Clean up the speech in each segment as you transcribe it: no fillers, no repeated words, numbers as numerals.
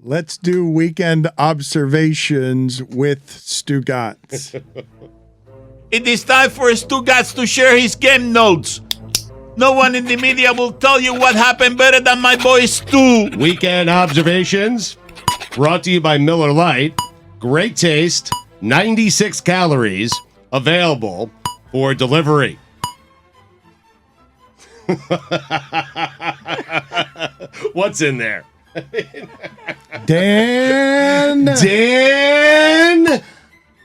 Let's do weekend observations with Stugotz. It is time for Stugotz to share his game notes. No one in the media will tell you what happened better than my boy Stu. Weekend observations brought to you by Miller Lite. Great taste, 96 calories, available for delivery. What's in there? Dan,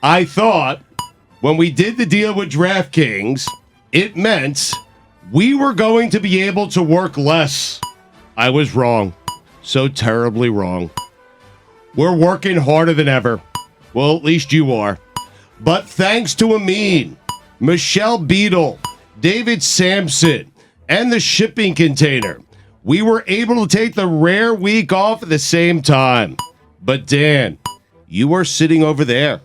I thought when we did the deal with DraftKings, it meant we were going to be able to work less. I was wrong. So terribly wrong. We're working harder than ever. Well, at least you are. But thanks to Amin, Michelle Beadle, David Sampson, and the shipping container, we were able to take the rare week off at the same time. But Dan, you are sitting over there,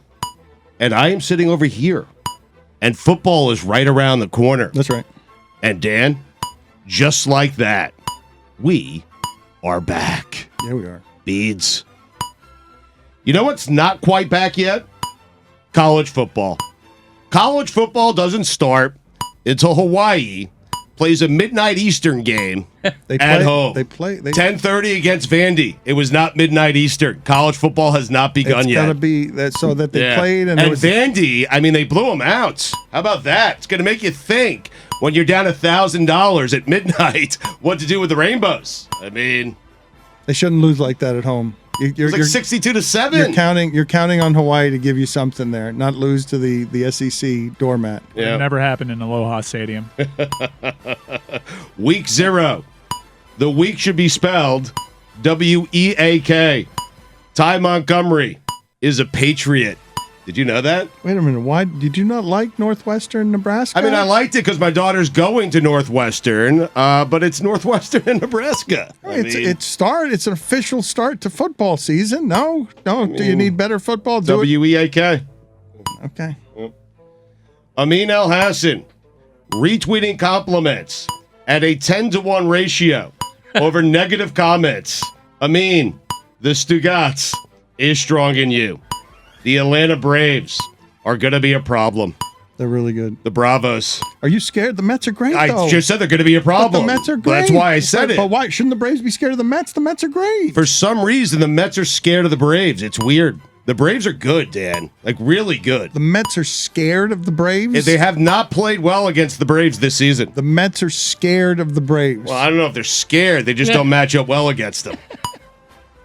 and I am sitting over here. And football is right around the corner. That's right. And Dan, just like that, we are back. Yeah, we are. Beads. You know what's not quite back yet? College football. College football doesn't start until Hawaii plays a midnight Eastern game at home. They play 10:30 against Vandy. It was not midnight Eastern. College football has not begun yet. It's got to be that so that they played. And Vandy, I mean, they blew them out. How about that? It's going to make you think when you're down $1,000 at midnight what to do with the Rainbows. I mean, they shouldn't lose like that at home. You're like 62-7. You're counting on Hawaii to give you something there, not lose to the SEC doormat. Yeah. It never happened in Aloha Stadium. Week 0. The week should be spelled W-E-A-K. Ty Montgomery is a Patriot. Did you know that? Wait a minute. Why did you not like Northwestern Nebraska? I mean, I liked it because my daughter's going to Northwestern, but it's Northwestern in Nebraska. It's an official start to football season. No. Do you need better football? W-E-A-K. Okay. Yep. Amin El Hassan retweeting compliments at a 10-to-1 ratio over negative comments. Amin, the Stugotz is strong in you. The Atlanta Braves are going to be a problem. They're really good. The Bravos. Are you scared? The Mets are great, though. I just said they're going to be a problem. But the Mets are great. That's why I said it. But why shouldn't the Braves be scared of the Mets? The Mets are great. For some reason, the Mets are scared of the Braves. It's weird. The Braves are good, Dan. Like, really good. The Mets are scared of the Braves? They have not played well against the Braves this season. The Mets are scared of the Braves. Well, I don't know if they're scared. They just don't match up well against them.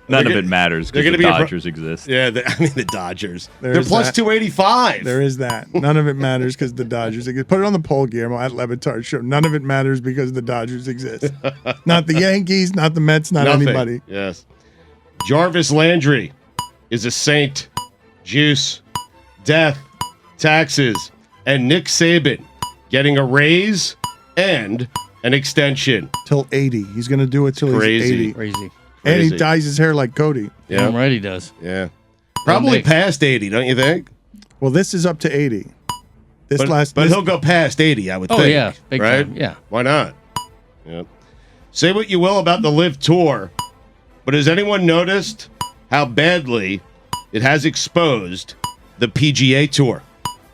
None of it matters because the Dodgers exist. Yeah, the Dodgers. They're plus 285. There is that. None of it matters because the Dodgers exist. Put it on the poll, Guillermo, at LeBatard Show. None of it matters because the Dodgers exist. Not the Yankees, not the Mets, not anybody. Yes. Jarvis Landry is a saint. Juice, death, taxes, and Nick Saban getting a raise and an extension. Till 80. He's going to do it till he's 80. Crazy. And he dyes his hair like Cody. Yeah, right. He does. Yeah, probably past 80, don't you think? Well, this is up to 80. But he'll go past 80, I would think. Oh yeah, big right? time. Yeah. Why not? Yeah. Say what you will about the Live Tour, but has anyone noticed how badly it has exposed the PGA Tour?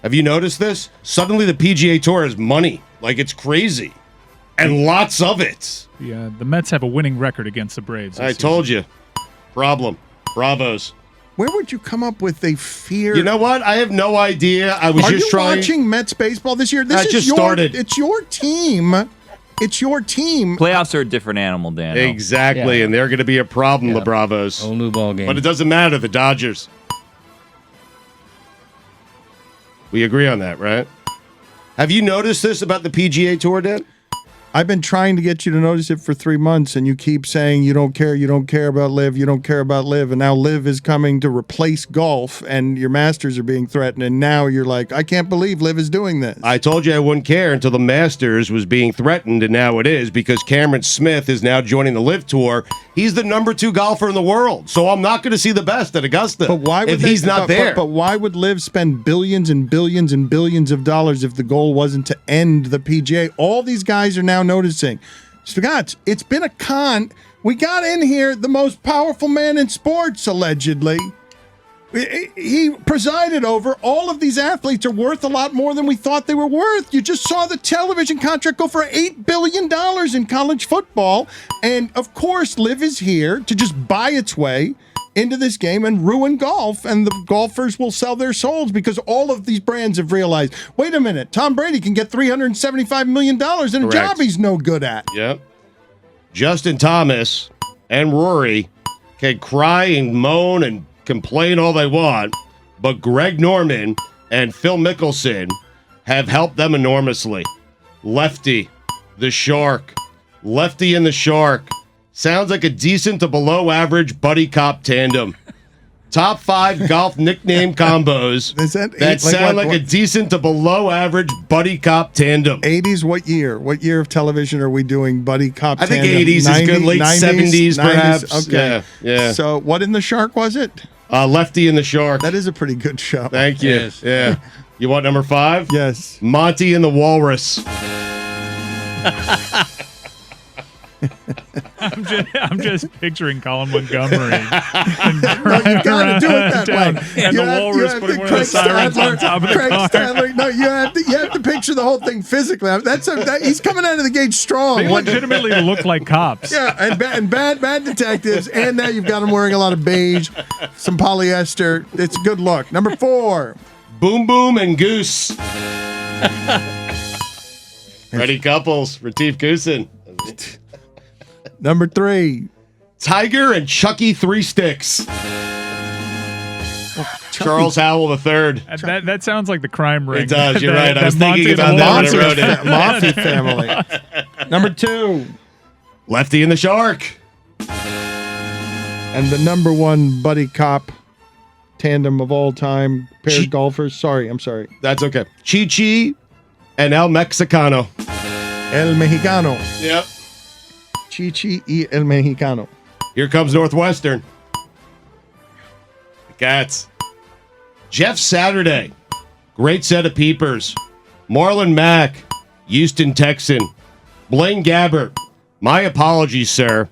Have you noticed this? Suddenly, the PGA Tour has money, like it's crazy, and lots of it. Yeah, the Mets have a winning record against the Braves. I told you. Problem. Bravos. Where would you come up with a fear? You know what? I have no idea. I was just trying. Are you watching Mets baseball this year? I just started. It's your team. It's your team. Playoffs are a different animal, Dan. Exactly, and they're going to be a problem, the Bravos. Whole new ball game. But it doesn't matter. The Dodgers. We agree on that, right? Have you noticed this about the PGA Tour, Dan? I've been trying to get you to notice it for 3 months, and you keep saying you don't care about LIV, you don't care about LIV, and now LIV is coming to replace golf, and your Masters are being threatened, and now you're like, I can't believe LIV is doing this. I told you I wouldn't care until the Masters was being threatened, and now it is, because Cameron Smith is now joining the LIV Tour. He's the number 2 golfer in the world, so I'm not going to see the best at Augusta if he's not there. But why would LIV spend billions and billions and billions of dollars if the goal wasn't to end the PGA? All these guys are now noticing. Stugotz, it's been a con. We got in here the most powerful man in sports, allegedly. He presided over all of these athletes are worth a lot more than we thought they were worth. You just saw the television contract go for $8 billion in college football. And of course, Liv is here to just buy its way into this game and ruin golf. And the golfers will sell their souls because all of these brands have realized, wait a minute, Tom Brady can get $375 million in a job he's no good at. Yep. Justin Thomas and Rory can cry and moan and complain all they want, but Greg Norman and Phil Mickelson have helped them enormously. Lefty, the Shark. Lefty and the Shark. Sounds like a decent to below average buddy cop tandem. Top 5 golf nickname combos that sound like a decent to below average buddy cop tandem. 80s, what year? What year of television are we doing buddy cop tandem? I think 80s is good, late 70s perhaps. Okay. Yeah. So what in the Shark was it? Lefty and the Shark. That is a pretty good show. Thank you. Yes. Yeah. You want number 5? Yes. Monty and the Walrus. I'm just picturing Colin Montgomery. No, you got to do it that way. And the walrus putting one of the sirens on top of the car. Stadler, no, you have to picture the whole thing physically. He's coming out of the gate strong. They legitimately look like cops. Yeah, and bad detectives. And now you've got them wearing a lot of beige, some polyester. It's a good look. Number 4. Boom Boom and Goose. Ready couples, Retief Goosen. Number 3. Tiger and Chucky Three Sticks. Charles Howell III. That sounds like the crime ring. It does. You're right. I was thinking about that when I wrote it. Monty family. Number 2. Lefty and the Shark. And the number 1 buddy cop tandem of all time, pair of golfers. Sorry, I'm sorry. That's okay. Chi Chi and El Mexicano. El Mexicano. Yep. Chi y El Mexicano. Here comes Northwestern. The Cats. Jeff Saturday. Great set of peepers. Marlon Mack. Houston Texan. Blaine Gabbert. My apologies, sir.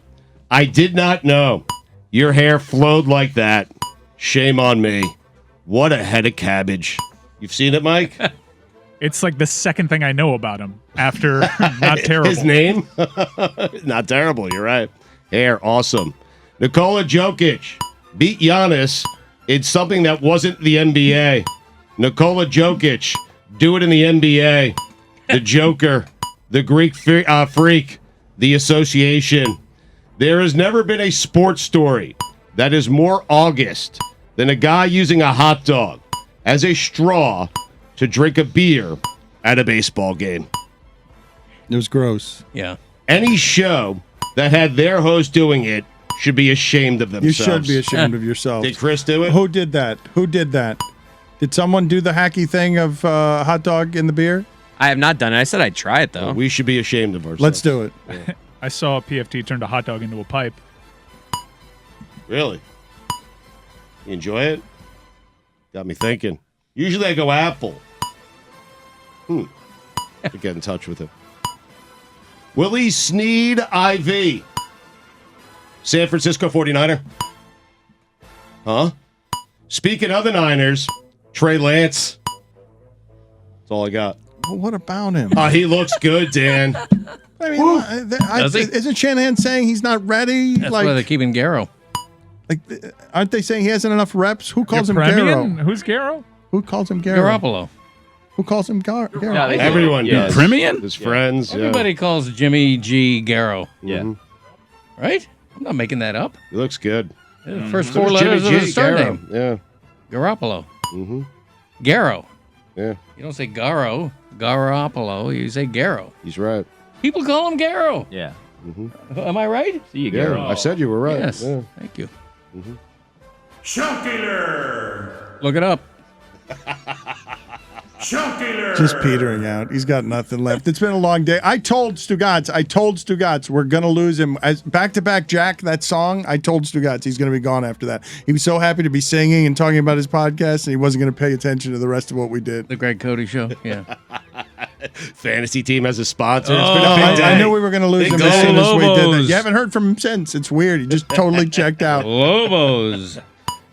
I did not know your hair flowed like that. Shame on me. What a head of cabbage. You've seen it, Mike? It's like the second thing I know about him after not terrible. His name? Not terrible. You're right. Hair, awesome. Nikola Jokic beat Giannis in something that wasn't the NBA. Nikola Jokic, do it in the NBA. The Joker, the Greek freak, the association. There has never been a sports story that is more August than a guy using a hot dog as a straw to drink a beer at a baseball game. It was gross. Yeah. Any show that had their host doing it should be ashamed of themselves. You should be ashamed of yourself. Did Chris do it? Who did that? Did someone do the hacky thing of hot dog in the beer? I have not done it. I said I'd try it, though. We should be ashamed of ourselves. Let's do it. I saw a PFT turned a hot dog into a pipe. Really? You enjoy it? Got me thinking. Usually I go apple. To get in touch with him. Willie Snead IV. San Francisco 49er. Huh? Speaking of the Niners, Trey Lance. That's all I got. Well, what about him? He looks good, Dan. I mean, isn't Shanahan saying he's not ready? That's why they're keeping Garrow. Aren't they saying he hasn't enough reps? Who calls him Garrow? Who's Garrow? Who calls him Garrow? Garoppolo. Who calls him Garrow? Yeah, they do. Everyone Yeah. does. Premian? His friends. Everybody calls Jimmy G. Garrow. Yeah. Mm-hmm. Right? I'm not making that up. He looks good. The first So 4 does letters Jimmy of G, his start Garrow. name. Yeah. Garoppolo. Mm-hmm. Garrow. Yeah. You don't say Garrow. Garoppolo. You say Garrow. He's right. People call him Garrow. Yeah. Am I right? See you, Yeah. Gary. I said you were right. Yes. Yeah. Thank you. Chunkular! Look it up. Chunkular! Just petering out. He's got nothing left. It's been a long day. I told Stugotz we're going to lose him. As back-to-back Jack, that song, I told Stugotz he's going to be gone after that. He was so happy to be singing and talking about his podcast, and he wasn't going to pay attention to the rest of what we did. The Greg Cody Show. Yeah. Fantasy team has a sponsor. It's been No, a big day. I knew we were going to lose Big him day. as soon as we did that. Lobos. You haven't heard from him since. It's weird. He just totally checked out. Lobos.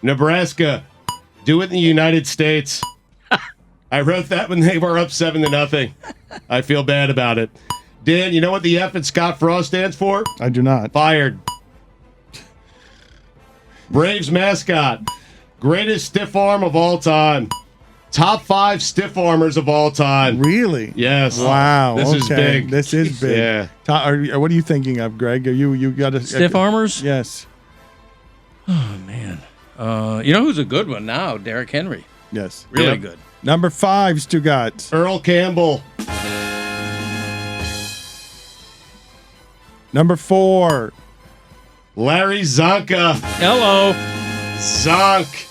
Nebraska, do it in the United States. I wrote that when they were up 7-0. I feel bad about it. Dan, you know what the F in Scott Frost stands for? I do not. Fired. Braves mascot, greatest stiff arm of all time. Top 5 stiff armers of all time. Really? Yes. Wow. This is okay. big. This is big. Yeah. What are you thinking of, Greg? You got a Stiff armors? Yes. Oh, man. You know who's a good one now? Derrick Henry. Yes. Really Yep. good. Number 5, Stugotz. Earl Campbell. Number 4. Larry Zaka. Hello. Zonk.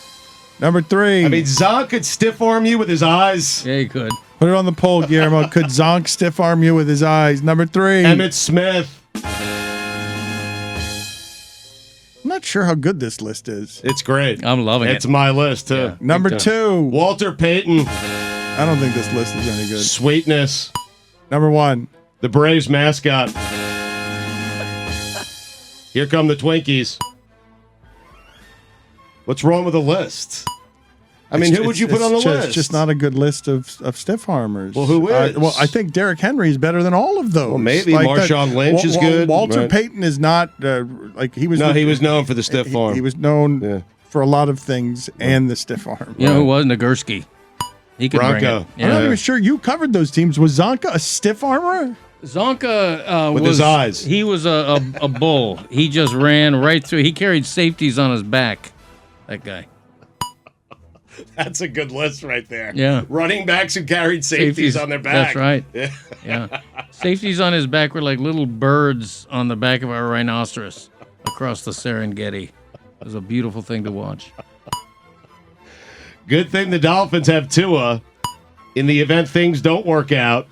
Number 3. I mean, Zonk could stiff arm you with his eyes. Yeah, you could. Put it on the poll, Guillermo. Could Zonk stiff arm you with his eyes? Number 3. Emmitt Smith. I'm not sure how good this list is. It's great. I'm loving It's it. my list, too. Yeah. Number Big time. 2. Walter Payton. I don't think this list is any good. Sweetness. Number 1. The Braves mascot. Here come the Twinkies. What's wrong with the list? I mean, who would you put on the list? It's just not a good list of stiff armers. Well, who is? Well, I think Derrick Henry is better than all of those. Well, maybe Marshawn Lynch is good. Walter Right. Payton is not like he was. No, he was known for the stiff arm. He was known Yeah. for a lot of things and the stiff arm. You know who was Nagurski? He could bring Bronco. it. I'm not Yeah. even sure you covered those teams. Was Zonka a stiff armor? Zonka With was, his eyes. He was a bull. He just ran right through. He carried safeties on his back. That guy. That's a good list right there. Yeah. Running backs who carried safeties on their back. That's right. Yeah. Yeah. Safeties on his back were like little birds on the back of our rhinoceros across the Serengeti. It was a beautiful thing to watch. Good thing the Dolphins have Tua in the event things don't work out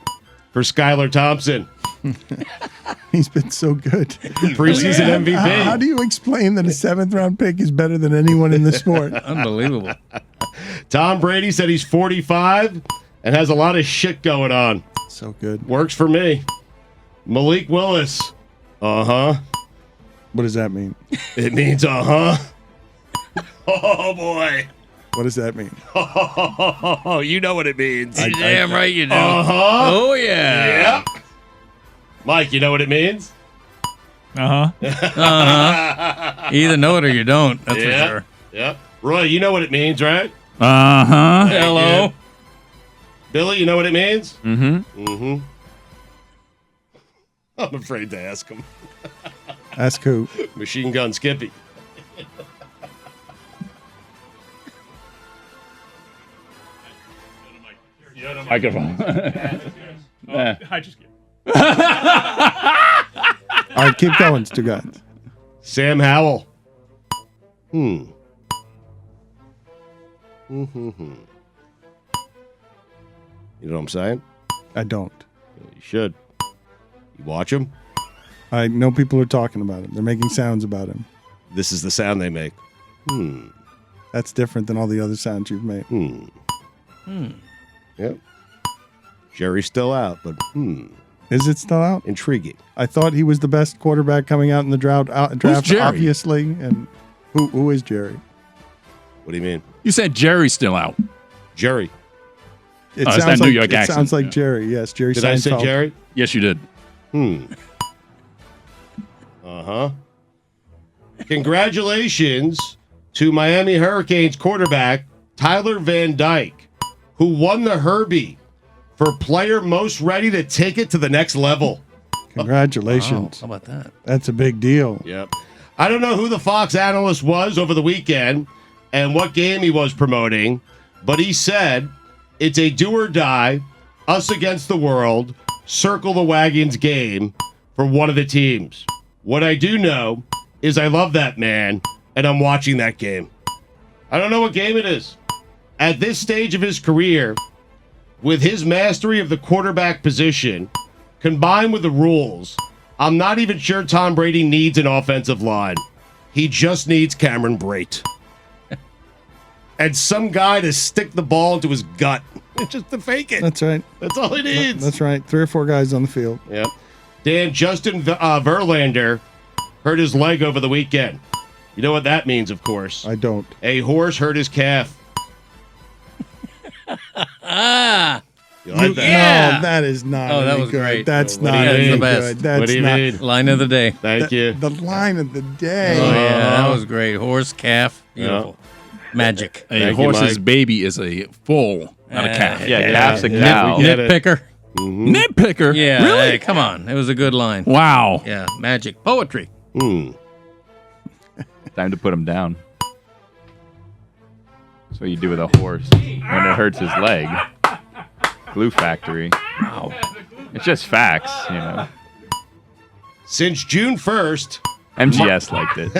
for Skyler Thompson. He's been so good. Preseason MVP. How do you explain that a 7th round pick is better than anyone in the sport? Unbelievable. Tom Brady said he's 45 and has a lot of shit going on. So good. Works for me. Malik Willis. Uh-huh. What does that mean? It means uh-huh. Oh, boy. What does that mean? Oh, you know what it means. You're damn right you do. Uh-huh. Oh, yeah. Yep. Mike, you know what it means? Uh-huh. You either know it or you don't. That's for sure. Yep. Roy, you know what it means, right? Uh-huh. Hello. you. Billy, you know what it means? Mm-hmm. Mm-hmm. I'm afraid to ask him. Ask who? Machine Gun Skippy. Microphone. I just All right, keep going, Stugotz. Sam Howell. Mm-hmm. You know what I'm saying? I don't. You should. You watch him. I know people are talking about him. They're making sounds about him. This is the sound they make. That's different than all the other sounds you've made. Yep. Jerry's still out, but Is it still out? intriguing. I thought he was the best quarterback coming out in the draft, Jerry? obviously. And who is Jerry? What do you mean? You said Jerry's still out. Jerry. It Oh, it's that New York it accent. sounds like Yeah. Jerry. Yes, Jerry Did I say Seinfeld. Jerry? Yes, you did. Uh-huh. Congratulations to Miami Hurricanes quarterback Tyler Van Dyke, who won the Herbie for player most ready to take it to the next level. Congratulations. How about that? That's a big deal. Yep. I don't know who the Fox analyst was over the weekend and what game he was promoting, but he said it's a do or die, us against the world, circle the wagons game for one of the teams. What I do know is I love that man, and I'm watching that game. I don't know what game it is. At this stage of his career, with his mastery of the quarterback position, combined with the rules, I'm not even sure Tom Brady needs an offensive line. He just needs Cameron Brate. And some guy to stick the ball into his gut. Just to fake it. That's right. That's all he needs. That's right. 3 or 4 guys on the field. Yep. Dan, Justin Verlander hurt his leg over the weekend. You know what that means, of course. I don't. A horse hurt his calf. You like that? Yeah. No, that is not. Oh, that any was good. great. That's What not do you any mean? The best. good. That's What do you not. mean? Line of the day. Thank you. The line of the day. Oh, yeah, that was great. Horse, calf, beautiful. Magic. A Thank you, horse's Mike. baby is a foal, not a calf. Yeah, calf's a cow. we get it. Nitpicker. Nitpicker? Yeah, Really? hey, come on. It was a good line. Wow. Yeah, magic. Poetry. Time to put him down. That's what you do with a horse when it hurts his leg. Glue factory. Wow. It's just facts, you know. Since June 1st, MGS liked it.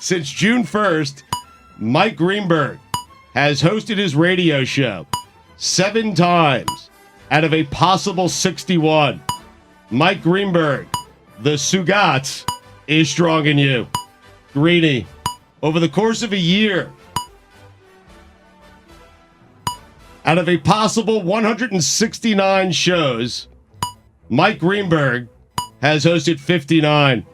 Since June 1st, Mike Greenberg has hosted his radio show 7 times out of a possible 61. Mike Greenberg, the Stugotz, is strong in you. Greeny, over the course of a year, out of a possible 169 shows, Mike Greenberg has hosted 59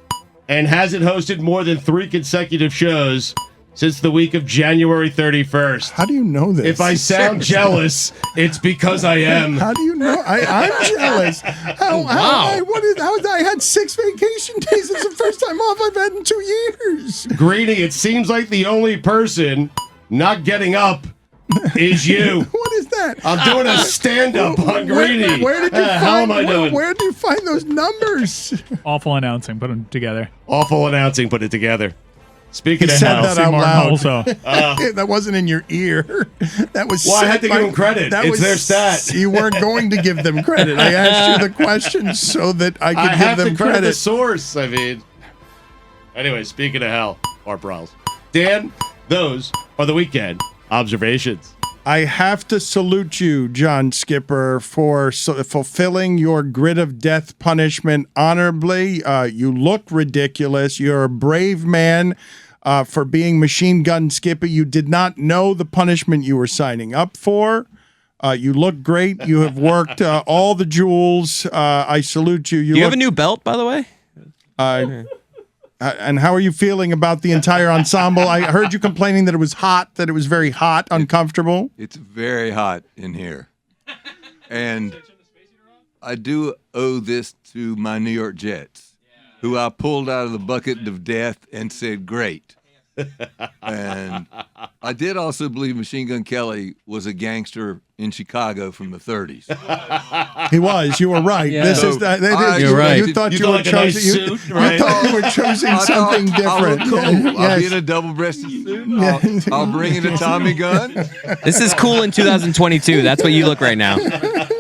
and hasn't hosted more than 3 consecutive shows since the week of January 31st. How do you know this? If I sound jealous, it's because I am. How do you know? I'm jealous. How I had 6 vacation days. It's the first time off I've had in 2 years. Greeny, it seems like the only person not getting up is you. What is that? I'm doing a stand-up on Greeny. Where did you find? How am I doing? Where did you find those numbers? Awful announcing. Put them together. Awful announcing, put it together. Speaking He of said hell, that out Martin loud. also. That wasn't in your ear. That was. Well, I said had to by- give them credit. that It's was- their stat. You weren't going to give them credit. I asked you the question so that I could I give have them to credit the credit. source. I mean, anyway, speaking of hell, our Prowls. Dan, those are the weekend observations. I have to salute you, John Skipper, for fulfilling your grid of death punishment honorably. You look ridiculous. You're a brave man for being Machine Gun Skipper. You did not know the punishment you were signing up for. You look great. You have worked all the jewels. I salute you. You have a new belt, by the way? And how are you feeling about the entire ensemble? I heard you complaining that it was hot, that it was very hot, uncomfortable. It's very hot in here. And I do owe this to my New York Jets, who I pulled out of the bucket of death and said, great. And I did also believe Machine Gun Kelly was a gangster in Chicago from the 30s. He was. You were right. Yeah. This is. You're right. You thought you were like a nice choosing. suit, You right? thought you were choosing something different. I'll look cool. I'll be Yes. in a double-breasted suit. I'll bring in a Tommy gun. This is cool in 2022. That's what you look right now.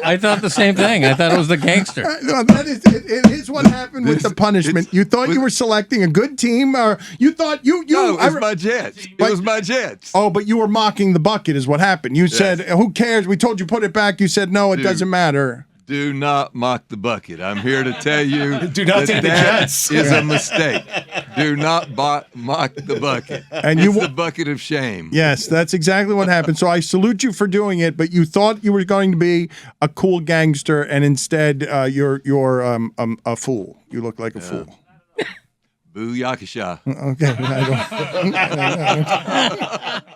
I thought the same thing. I thought it was the gangster. No, that is. It is what happened with the punishment. You thought you were selecting a good team, or you thought you. No, it was my Jets. It was my Jets. Oh, but you were mocking the bucket, is what happened. You said, "Who cares?" We told you put it back. You said, "No, it doesn't matter." Do not mock the bucket. I'm here to tell you Do not take the Jets. is a mistake. Do not mock the bucket. And It's you the bucket of shame. Yes, that's exactly what happened. So I salute you for doing it, but you thought you were going to be a cool gangster, and instead you're a fool. You look like a fool. Boo Yakasha. Okay. I don't.